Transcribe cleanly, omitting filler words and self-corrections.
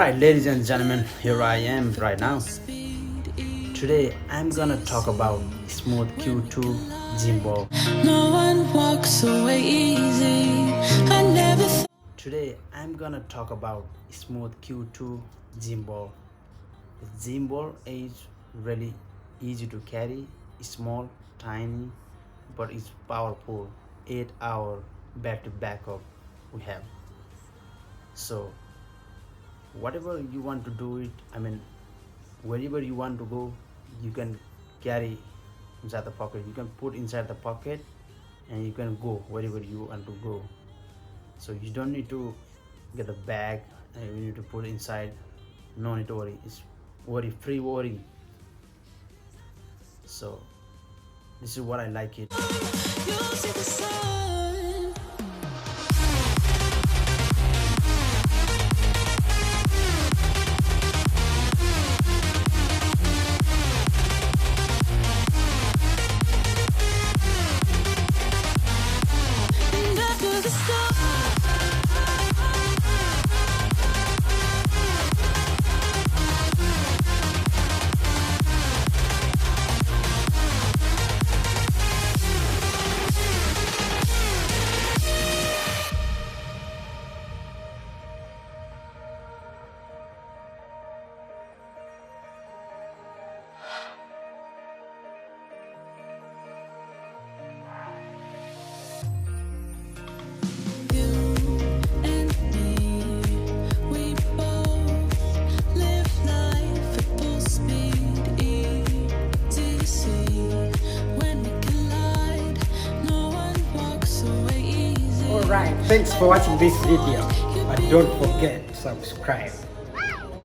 Alright, ladies and gentlemen, here I am right now. Today I'm gonna talk about Smooth Q2 Gimbal. No one walks away easy. I never Today I'm gonna talk about Smooth Q2 Gimbal. Gimbal is really easy to carry, small, tiny, but it's powerful. 8-hour battery backup we have. So whatever you want to do it, wherever you want to go, you can carry inside the pocket. You can put inside the pocket and you can go wherever you want to go. So you don't need to get a bag and you need to put inside. No need to worry, it's free worry. So this is what I like it. you see the sun. And after the storm, Alright, thanks for watching this video, but don't forget to subscribe.